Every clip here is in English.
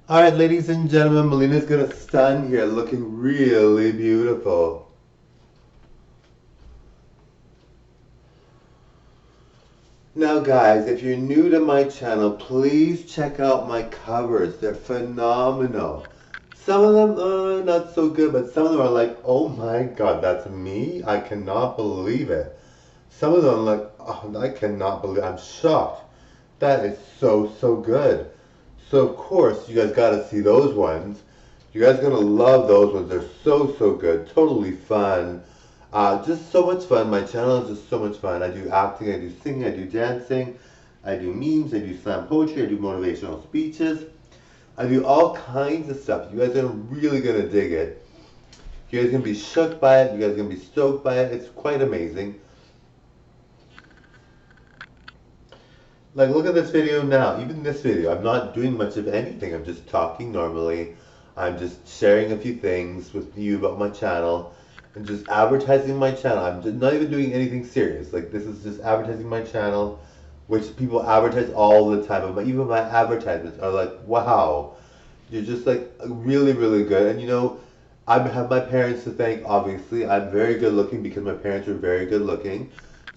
All right, ladies and gentlemen, Melina's gonna stand here looking really beautiful. Now, guys, if you're new to my channel, please check out my covers. They're phenomenal. Some of them are not so good, but some of them are like, oh my God, that's me? I cannot believe it. Some of them are like, oh, I cannot believe, I'm shocked. That is so, so good. So, of course, you guys gotta see those ones. You guys are gonna love those ones. They're so, so good. Totally fun. Just so much fun. My channel is just so much fun. I do acting, I do singing, I do dancing, I do memes, I do slam poetry, I do motivational speeches. I do all kinds of stuff. You guys are really gonna dig it. You guys are gonna be shook by it. You guys are gonna be stoked by it. It's quite amazing. Like, look at this video now. Even this video, I'm not doing much of anything. I'm just talking normally. I'm just sharing a few things with you about my channel and just advertising my channel. I'm just not even doing anything serious. Like, this is just advertising my channel, which people advertise all the time. But even my advertisements are like, wow, you're just like really, really good. And I have my parents to thank, obviously. I'm very good looking because my parents were very good looking.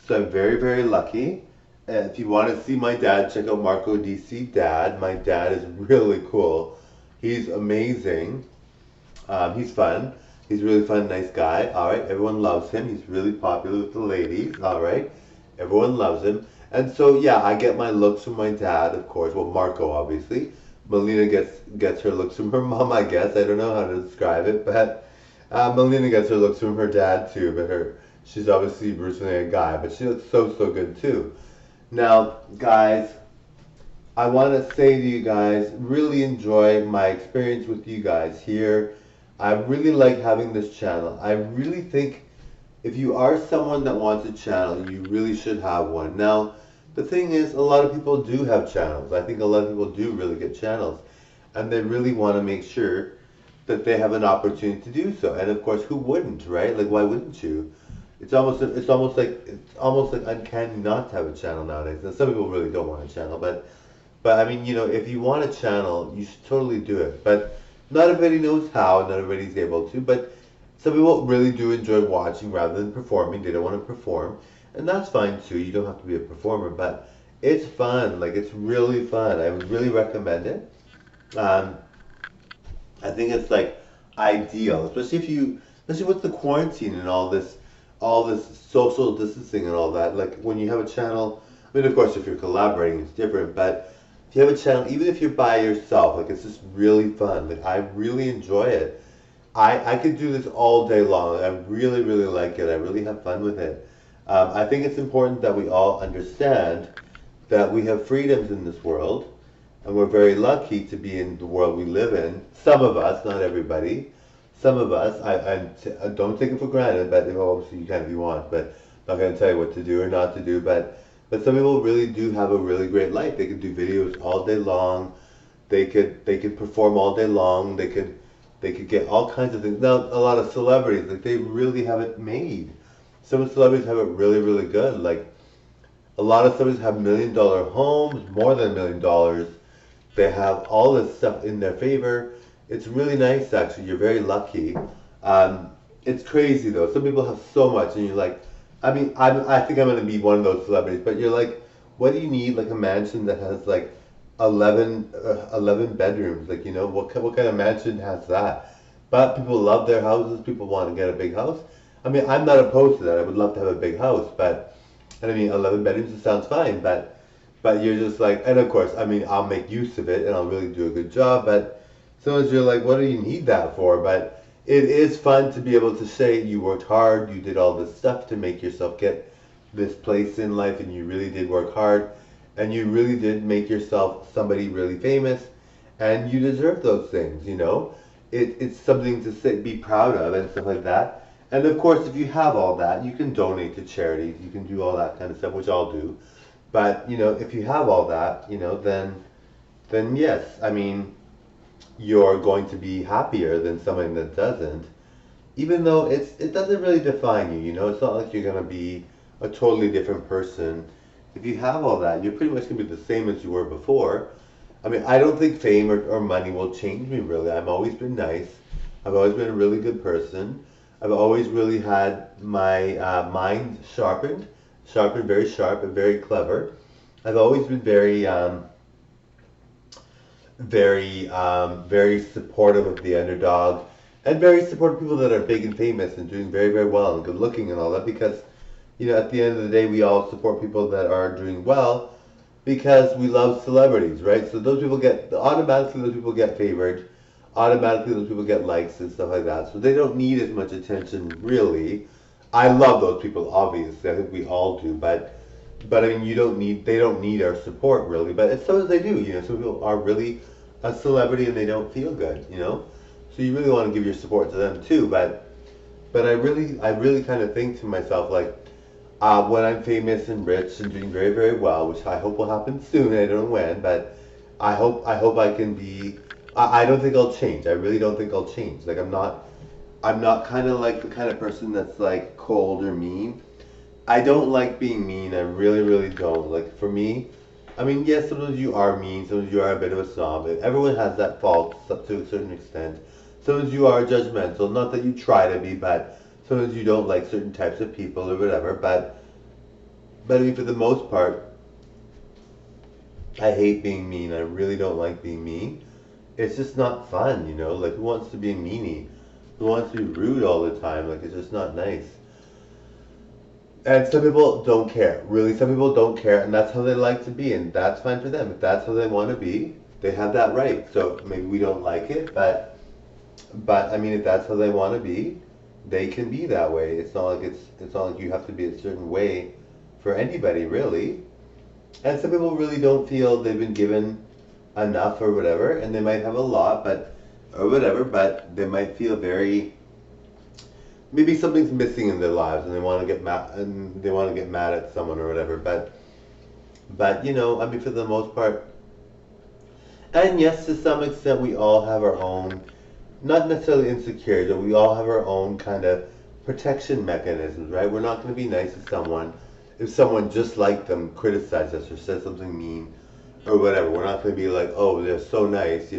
So I'm very, very lucky. And if you want to see my dad, check out Marco DC Dad. My dad is really cool. He's amazing. He's fun. He's a really fun, nice guy. All right, everyone loves him. He's really popular with the ladies. All right, everyone loves him. And so yeah, I get my looks from my dad, of course. Well, Marco, obviously. Melina gets her looks from her mom, I guess. I don't know how to describe it, but Melina gets her looks from her dad too. But she's obviously originally a guy, but she looks so so good too. Now, guys, I want to say to you guys, really enjoy my experience with you guys here. I really like having this channel. I really think if you are someone that wants a channel, you really should have one. Now, the thing is, a lot of people do have channels. I think a lot of people do really get channels, and they really want to make sure that they have an opportunity to do so. And of course, who wouldn't, right? Like, why wouldn't you? It's almost like uncanny not to have a channel nowadays. Now, some people really don't want a channel, but I mean, if you want a channel, you should totally do it. But not everybody knows how, not everybody's able to. But some people really do enjoy watching rather than performing. They don't want to perform, and that's fine too. You don't have to be a performer, but it's fun. Like, it's really fun. I would really recommend it. Um, I think it's like ideal, especially with the quarantine and all this social distancing and all that. Like, when you have a channel, I mean, of course, if you're collaborating, it's different. But if you have a channel, even if you're by yourself, like, it's just really fun. Like, I really enjoy it. I could do this all day long. I really really like it. I really have fun with it. I think it's important that we all understand that we have freedoms in this world, and we're very lucky to be in the world we live in. Some of us, not everybody. Some of us, I don't take it for granted, but obviously you can if you want, but I'm not going to tell you what to do or not to do. But some people really do have a really great life. They could do videos all day long. They could perform all day long. They could get all kinds of things. Now, a lot of celebrities, like, they really have it made. Some celebrities have it really, really good. Like, a lot of celebrities have $1 million homes, more than $1 million. They have all this stuff in their favor. It's really nice, actually. You're very lucky. It's crazy, though. Some people have so much, and you're like, I mean, I think I'm going to be one of those celebrities, but you're like, what do you need? Like, a mansion that has like 11 bedrooms. Like, what kind of mansion has that? But people love their houses. People want to get a big house. I mean, I'm not opposed to that. I would love to have a big house, but and I mean, 11 bedrooms, it sounds fine, but you're just like, and of course, I mean, I'll make use of it and I'll really do a good job, but sometimes you're like, what do you need that for? But it is fun to be able to say you worked hard, you did all this stuff to make yourself get this place in life, and you really did work hard, and you really did make yourself somebody really famous, and you deserve those things. It's something to say, be proud of and stuff like that. And of course, if you have all that, you can donate to charities, you can do all that kind of stuff, which I'll do. But if you have all that, then yes, I mean, you're going to be happier than someone that doesn't. Even though it doesn't really define you. It's not like you're gonna be a totally different person. If you have all that, you're pretty much gonna be the same as you were before. I mean, I don't think fame or money will change me really. I've always been nice. I've always been a really good person. I've always really had my mind sharpened, very sharp and very clever. I've always been very supportive of the underdog, and very supportive of people that are big and famous and doing very, very well and good looking and all that. Because at the end of the day, we all support people that are doing well because we love celebrities, right? So those people get automatically those people get favored, automatically those people get likes and stuff like that. So they don't need as much attention, really. I love those people, obviously. I think we all do, but I mean, they don't need our support really. But it's so as they do. Some people are really a celebrity and they don't feel good. So you really want to give your support to them too. But I really kind of think to myself like, when I'm famous and rich and doing very, very well, which I hope will happen soon. I don't know when, but I hope I can be. I don't think I'll change. I really don't think I'll change. Like I'm not kind of like the kind of person that's like cold or mean. I don't like being mean. I really, really don't. Like for me, I mean, yes, sometimes you are mean. Sometimes you are a bit of a snob. Everyone has that fault to a certain extent. Sometimes you are judgmental. Not that you try to be, but sometimes you don't like certain types of people or whatever. But I mean, for the most part, I hate being mean. I really don't like being mean. It's just not fun. Like, who wants to be a meanie? Who wants to be rude all the time? Like, it's just not nice. And some people don't care. Really, some people don't care, and that's how they like to be, and that's fine for them. If that's how they want to be, they have that right. So maybe we don't like it, but I mean, if that's how they want to be, they can be that way. It's not like you have to be a certain way for anybody, really. And some people really don't feel they've been given enough or whatever, and they might have a lot, or whatever, but they might feel very maybe something's missing in their lives, and they want to get mad at someone or whatever. But I mean, for the most part, and yes, to some extent, we all have our own, not necessarily insecurities, but we all have our own kind of protection mechanisms, right? We're not going to be nice to someone if someone just like them criticizes us or says something mean or whatever. We're not going to be like, oh, they're so nice.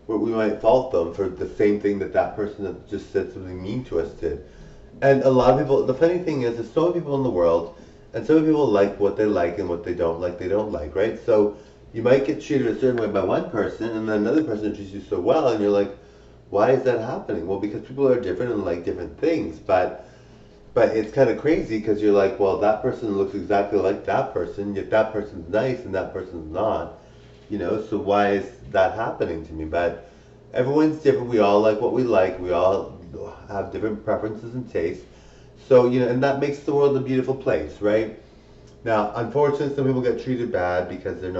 We might fault them for the same thing that person that just said something mean to us did. And a lot of people, the funny thing is, there's so many people in the world, and so many people like what they like and what they don't like, right? So you might get treated a certain way by one person, and then another person treats you so well, and you're like, why is that happening? Well, because people are different and like different things, but it's kind of crazy because you're like, well, that person looks exactly like that person, yet that person's nice and that person's not. So why is that happening to me? But everyone's different. We all like what we like. We all have different preferences and tastes. So, and that makes the world a beautiful place, right? Now, unfortunately, some people get treated bad because they're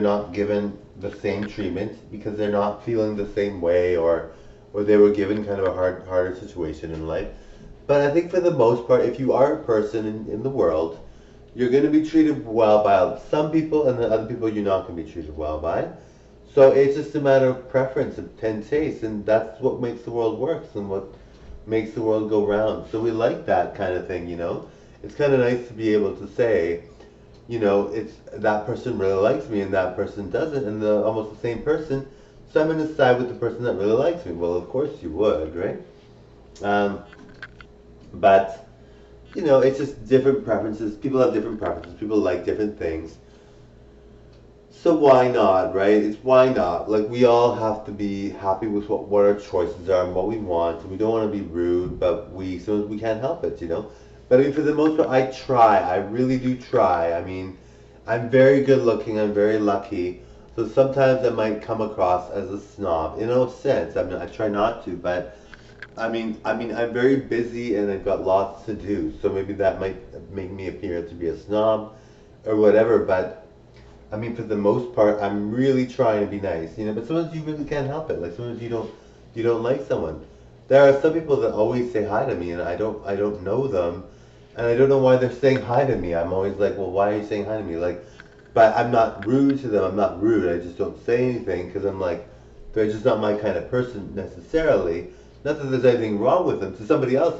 not given the same treatment because they're not feeling the same way, or they were given kind of a harder situation in life. But I think for the most part, if you are a person in the world, you're going to be treated well by some people, and then other people you're not going to be treated well by. So it's just a matter of preference and taste, and that's what makes the world work and what makes the world go round. So we like that kind of thing. It's kind of nice to be able to say, it's that person really likes me and that person doesn't, and they're almost the same person. So I'm going to side with the person that really likes me. Well, of course you would, right? Um, but it's just different preferences. People have different preferences. People like different things. So why not, right? It's why not? Like we all have to be happy with what our choices are and what we want. We don't want to be rude, but we can't help it. But I mean, for the most part, I try. I really do try. I mean, I'm very good looking. I'm very lucky. So sometimes I might come across as a snob in a sense. I try not to, but I mean, I'm very busy and I've got lots to do. So maybe that might make me appear to be a snob or whatever. But I mean, for the most part, I'm really trying to be nice. But sometimes you really can't help it. Like sometimes you don't like someone. There are some people that always say hi to me, and I don't know them, and I don't know why they're saying hi to me. I'm always like, well, why are you saying hi to me? Like, but I'm not rude to them. I'm not rude. I just don't say anything because I'm like, they're just not my kind of person necessarily. Not that there's anything wrong with them. To somebody else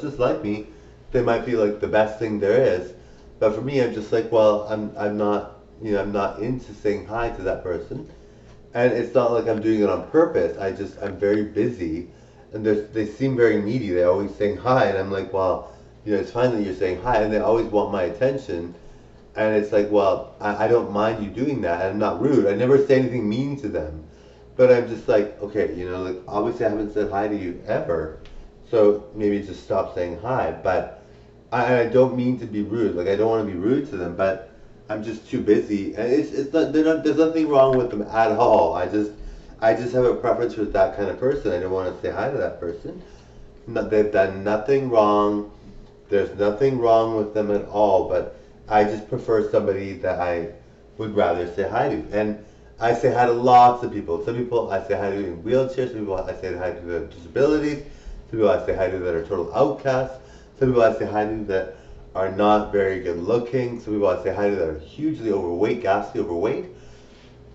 just like me, they might be like the best thing there is. But for me, I'm just like, well, I'm not. I'm not into saying hi to that person. And it's not like I'm doing it on purpose. I'm very busy, and they seem very needy. They're always saying hi, and I'm like, well, it's fine that you're saying hi, and they always want my attention. And it's like, well, I don't mind you doing that, and I'm not rude. I never say anything mean to them, but I'm just like, okay, like obviously I haven't said hi to you ever, so maybe just stop saying hi. But I don't mean to be rude. Like I don't want to be rude to them, but I'm just too busy, and it's not, there's nothing wrong with them at all. I just have a preference for that kind of person. I don't want to say hi to that person. No, they've done nothing wrong. There's nothing wrong with them at all, but I just prefer somebody that I would rather say hi to. And I say hi to lots of people. Some people I say hi to in wheelchairs. Some people I say hi to that have disabilities. Some people I say hi to that are total outcasts. Some people I say hi to that are not very good looking. Some people I say hi to that are hugely overweight, ghastly overweight.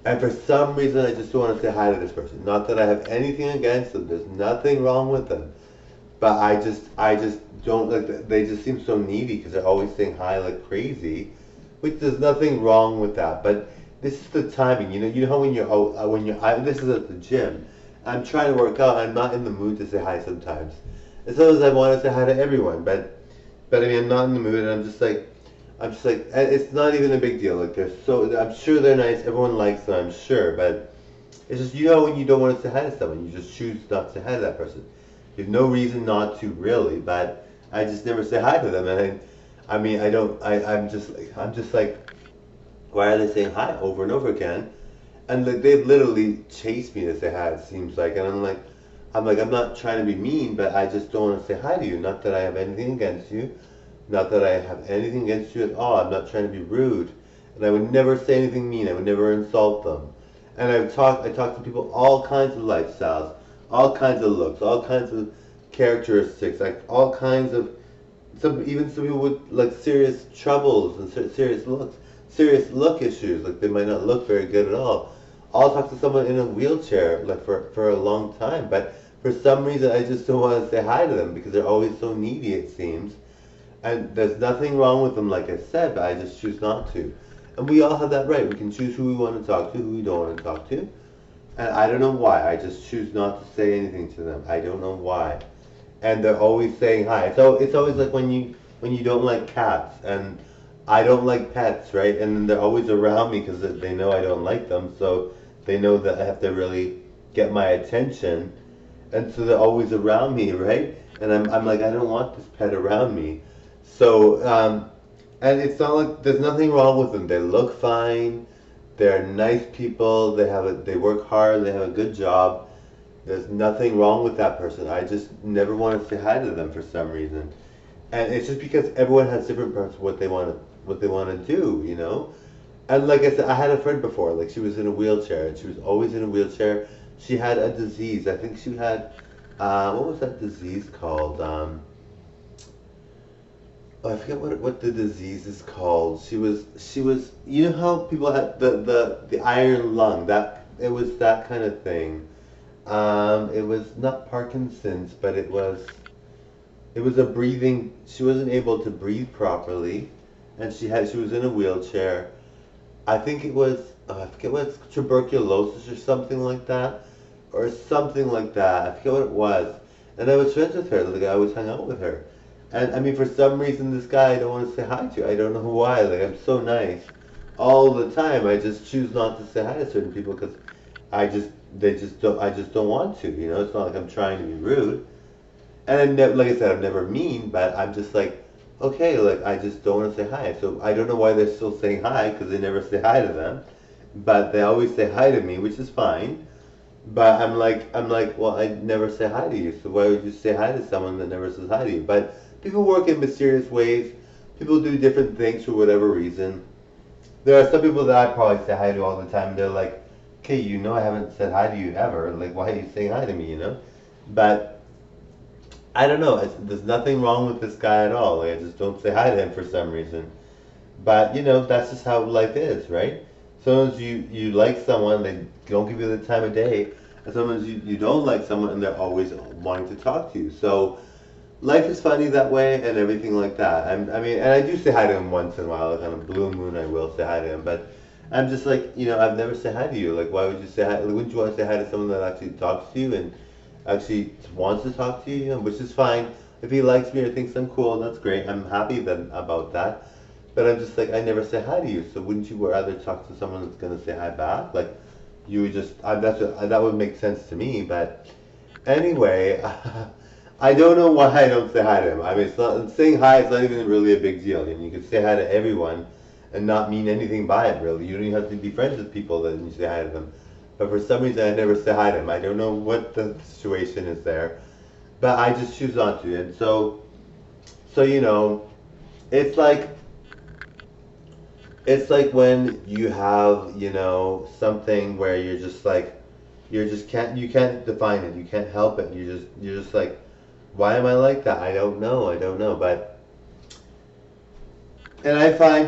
And for some reason, I just don't want to say hi to this person. Not that I have anything against them. There's nothing wrong with them. But I just don't like. They just seem so needy because they're always saying hi like crazy, which there's nothing wrong with that. But this is the timing. You know how when you're out, this is at the gym. I'm trying to work out. I'm not in the mood to say hi sometimes. And sometimes I want to say hi to everyone, but I mean I'm not in the mood, and I'm just like, and it's not even a big deal. Like I'm sure they're nice. Everyone likes them, I'm sure, but it's just when you don't want to say hi to someone, you just choose not to say hi to that person. There's no reason not to really, but I just never say hi to them, and I mean, I don't. I'm just like, why are they saying hi over and over again? And like, they literally chase me to say hi. It seems like, and I'm like, I'm not trying to be mean, but I just don't want to say hi to you. Not that I have anything against you, not that I have anything against you at all. I'm not trying to be rude, and I would never say anything mean. I would never insult them. And I talk to people all kinds of lifestyles, all kinds of looks, all kinds of characteristics, like all kinds of some people with like serious troubles and serious look issues. Like they might not look very good at all. I'll talk to someone in a wheelchair like for a long time, but for some reason I just don't want to say hi to them because they're always so needy. It seems. And there's nothing wrong with them, like I said, but I just choose not to. And we all have that right. We can choose who we want to talk to, who we don't want to talk to. And I don't know why. I just choose not to say anything to them. I don't know why. And they're always saying hi. So it's always like when you don't like cats, and I don't like pets, right? And then they're always around me because they know I don't like them. So they know that I have to really get my attention, and so they're always around me, right? And I'm like, I don't want this pet around me. So, and it's not like there's nothing wrong with them. They look fine. They're nice people. They work hard. They have a good job. There's nothing wrong with that person. I just never want to say hi to them for some reason. And it's just because everyone has different parts of what they want to do. And like I said, I had a friend before. Like she was in a wheelchair, and she was always in a wheelchair. She had a disease. I think she had, what was that disease called? Oh, I forget what the disease is called. She was. You know how people had the iron lung. That it was that kind of thing. It was not Parkinson's, but it was a breathing. She wasn't able to breathe properly, and she was in a wheelchair. I think it was, I forget what it's, tuberculosis or something like that, or something like that. I forget what it was. And I was friends with her. Like I always hung out with her. And I mean, for some reason, this guy I don't want to say hi to. I don't know why. Like I'm so nice all the time. I just choose not to say hi to certain people because they just don't. I just don't want to. It's not like I'm trying to be rude. And like I said, I'm never mean, but I'm just like, okay, like I just don't want to say hi. So I don't know why they're still saying hi because they never say hi to them, but they always say hi to me, which is fine. But I'm like, well, I never say hi to you, so why would you say hi to someone that never says hi to you? But people work in mysterious ways. People do different things for whatever reason. There are some people that I probably say hi to all the time. They're like, okay, I haven't said hi to you ever. Like, why are you saying hi to me? But I don't know. There's nothing wrong with this guy at all. Like, I just don't say hi to him for some reason. But that's just how life is, right? Sometimes you like someone, they don't give you the time of day, and sometimes you don't like someone, and they're always wanting to talk to you. So life is funny that way, and everything like that. I mean, and I do say hi to him once in a while, like on a blue moon, I will say hi to him. But I'm just like, I've never said hi to you. Like, why would you say hi? Like, wouldn't you want to say hi to someone that actually talks to you and actually wants to talk to you? Which is fine. If he likes me or thinks I'm cool, that's great. I'm happy then about that. But I'm just like, I never say hi to you. So wouldn't you rather talk to someone that's gonna say hi back? Like, you would just, that would make sense to me. But anyway, I don't know why I don't say hi to him. I mean, saying hi is not even really a big deal. You can say hi to everyone and not mean anything by it, really. You don't even have to be friends with people that you say hi to them. But for some reason, I never say hi to him. I don't know what the situation is there, but I just choose not to. And so it's like when you have something where you're just like you can't define it. You can't help it. You're just like, why am I like that? I don't know. But and I find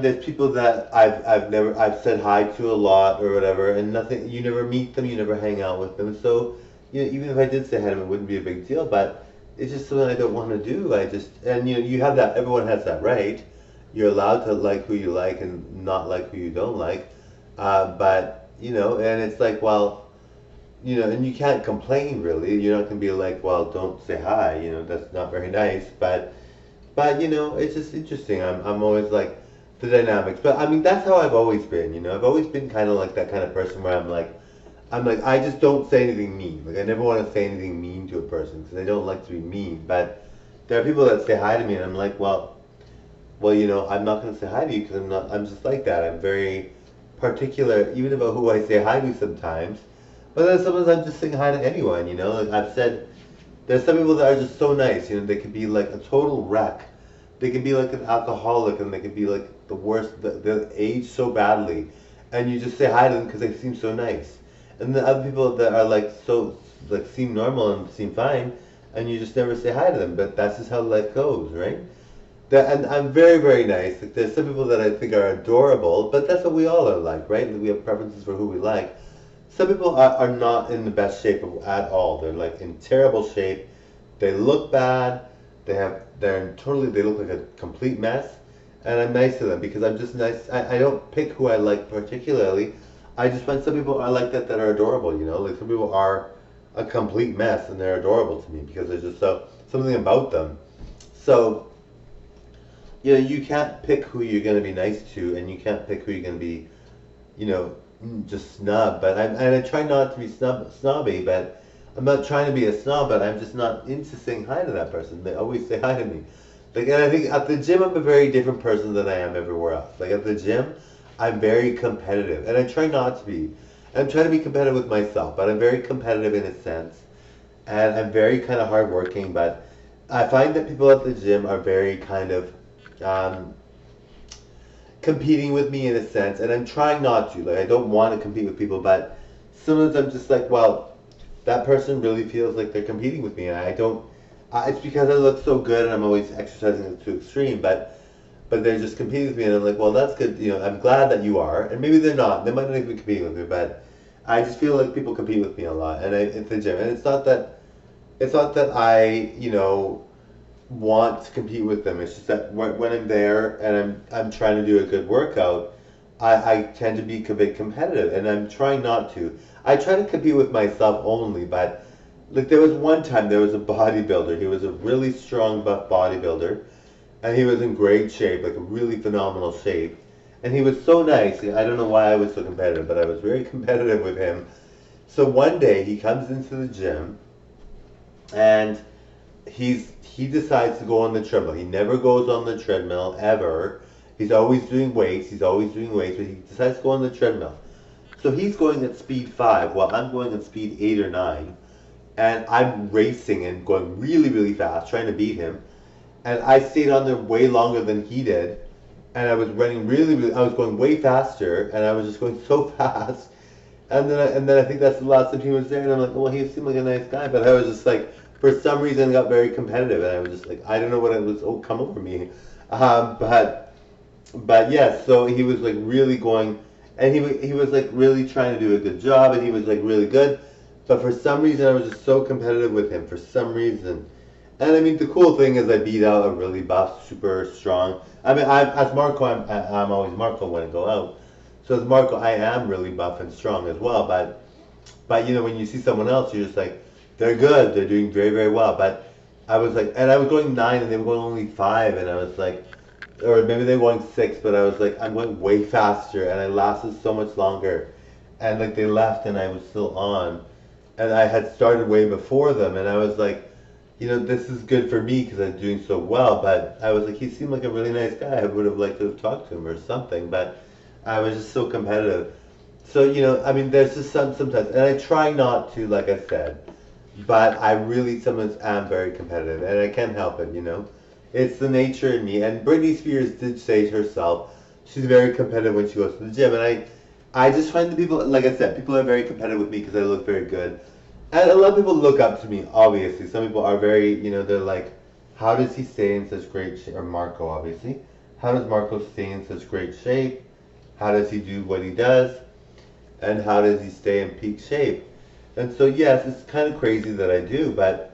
there's people that I've said hi to a lot or whatever, and nothing. You never meet them, you never hang out with them. So even if I did say hi to them, it wouldn't be a big deal. But it's just something I don't want to do. You have that. Everyone has that right. You're allowed to like who you like and not like who you don't like. But and it's like, well, and you can't complain really. You're not gonna be like, well, don't say hi. That's not very nice. But it's just interesting. I'm always like the dynamics. But I mean, that's how I've always been. I've always been kind of like that kind of person where I'm like I just don't say anything mean. Like I never want to say anything mean to a person because I don't like to be mean. But there are people that say hi to me, and I'm like, well, I'm not gonna say hi to you because I'm not. I'm just like that. I'm very particular, even about who I say hi to sometimes. But then sometimes I'm just saying hi to anyone. Like I've said. There's some people that are just so nice, they could be like a total wreck. They can be like an alcoholic and they can be like the worst, they age so badly. And you just say hi to them because they seem so nice. And the other people that are like so, like seem normal and seem fine, and you just never say hi to them. But that's just how life goes, right? And I'm very, very nice. Like, there's some people that I think are adorable, but that's what we all are like, right? We have preferences for who we like. Some people are not in the best shape at all. They're like in terrible shape. They look bad. They look like a complete mess. And I'm nice to them because I'm just nice. I don't pick who I like particularly. I just find some people are like that are adorable. Like some people are a complete mess and they're adorable to me because there's just something about them. So you can't pick who you're going to be nice to, and you can't pick who you're going to be, you know, just snub. And I try not to be snobby, but I'm not trying to be a snob, but I'm just not into saying hi to that person. They always say hi to me. Like, and I think at the gym, I'm a very different person than I am everywhere else. Like at the gym, I'm very competitive, and I try not to be. I'm trying to be competitive with myself, but I'm very competitive in a sense, and I'm very kind of hardworking. But I find that people at the gym are very kind of um, competing with me in a sense, and I'm trying not to. Like I don't want to compete with people, but sometimes I'm just like, well, that person really feels like they're competing with me, and I don't. It's because I look so good, and I'm always exercising it to extreme, but they're just competing with me, and I'm like, well, that's good. I'm glad that you are, and maybe they're not. They might not even be competing with me, but I just feel like people compete with me a lot, and at the gym, and it's not that I want to compete with them. It's just that when I'm there and I'm trying to do a good workout, I tend to be a bit competitive, and I'm trying not to. I try to compete with myself only, but like there was one time there was a bodybuilder. He was a really strong buff bodybuilder, and he was in great shape, like a really phenomenal shape. And he was so nice. I don't know why I was so competitive, but I was very competitive with him. So one day he comes into the gym and he decides to go on the treadmill. He never goes on the treadmill ever. He's always doing weights. He's always doing weights, but he decides to go on the treadmill. So he's going at speed 5 while I'm going at speed 8 or 9, and I'm racing and going really, really fast, trying to beat him. And I stayed on there way longer than he did, and I was running really, really. I was going way faster, and I was just going so fast. And then I think that's the last time he was there, and I'm like, well, he seemed like a nice guy, but I was just like, for some reason, got very competitive, and I was just like, I don't know what it was. Oh, come over me, but yes, so he was like really going, and he was like really trying to do a good job, and he was like really good, but for some reason, I was just so competitive with him for some reason. And I mean, the cool thing is I beat out a really buff, super strong. I mean, as Marco, I'm always Marco when I go out. So as Marco, I am really buff and strong as well, but you know, when you see someone else, you're just like, they're good, they're doing very, very well. But I was like, and I was going 9 and they were going only 5, and I was like, or maybe they were going 6, but I was like, I'm going way faster, and I lasted so much longer. And like they left and I was still on, and I had started way before them, and I was like, you know, this is good for me because I'm doing so well. But I was like, he seemed like a really nice guy. I would have liked to have talked to him or something, but I was just so competitive. So, you know, I mean, there's just sometimes, and I try not to, like I said, but I really sometimes am very competitive, and I can't help it, you know. It's the nature in me. And Britney Spears did say to herself, she's very competitive when she goes to the gym, and I just find the people, like I said, people are very competitive with me because I look very good. And a lot of people look up to me, obviously. Some people are very, you know, they're like, how does he stay in such great shape? Or Marco, obviously. How does Marco stay in such great shape? How does he do what he does? And how does he stay in peak shape? And so, yes, it's kind of crazy that I do, but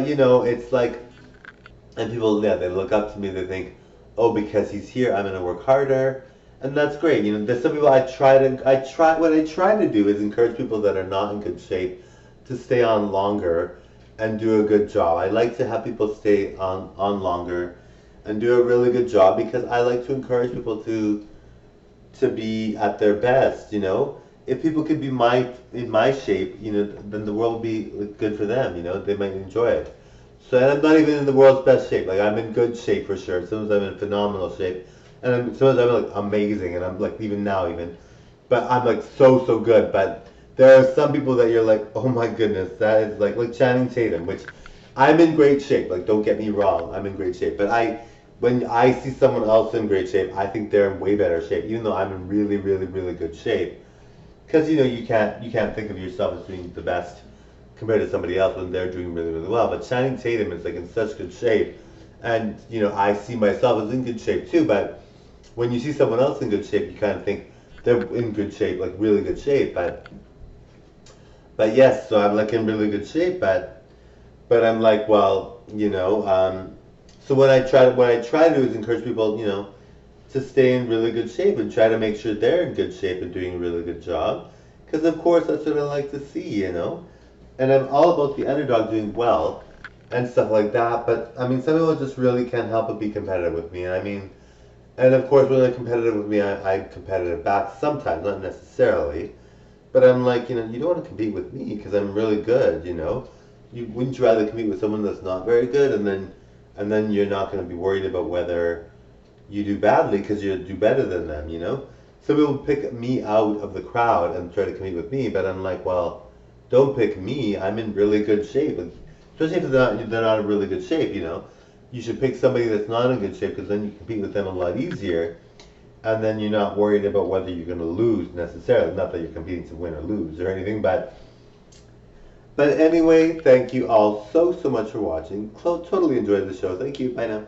you know, it's like, and people, yeah, they look up to me, they think, oh, because he's here, I'm gonna work harder, and that's great. You know, there's some people what I try to do is encourage people that are not in good shape to stay on longer and do a good job. I like to have people stay on longer and do a really good job because I like to encourage people to be at their best, you know. If people could be in my shape, you know, then the world would be good for them, you know. They might enjoy it. So, and I'm not even in the world's best shape. Like, I'm in good shape for sure. Sometimes I'm in phenomenal shape, and sometimes I'm like amazing, and I'm like even now even, but I'm like so good. But there are some people that you're like, oh my goodness, that is like Channing Tatum, which I'm in great shape. Like, don't get me wrong, I'm in great shape. But when I see someone else in great shape, I think they're in way better shape, even though I'm in really good shape. Because you know you can't think of yourself as being the best compared to somebody else when they're doing really well. But Channing Tatum is like in such good shape, and you know I see myself as in good shape too. But when you see someone else in good shape, you kind of think they're in good shape, like really good shape. But yes, so I'm like in really good shape, but I'm like, well, you know, so what I try to do is encourage people, you know, to stay in really good shape and try to make sure they're in good shape and doing a really good job. Because of course that's what I like to see, you know. And I'm all about the underdog doing well and stuff like that. But I mean, some people just really can't help but be competitive with me. And I mean, and of course when they're competitive with me, I'm competitive back sometimes, not necessarily. But I'm like, you know, you don't want to compete with me because I'm really good, you know. You wouldn't you rather compete with someone that's not very good, and then you're not going to be worried about whether you do badly because you do better than them, you know? Some people pick me out of the crowd and try to compete with me, but I'm like, well, don't pick me. I'm in really good shape. Especially if they're not in really good shape, you know? You should pick somebody that's not in good shape because then you compete with them a lot easier, and then you're not worried about whether you're going to lose necessarily. Not that you're competing to win or lose or anything, but anyway, thank you all so much for watching. Totally enjoyed the show. Thank you. Bye now.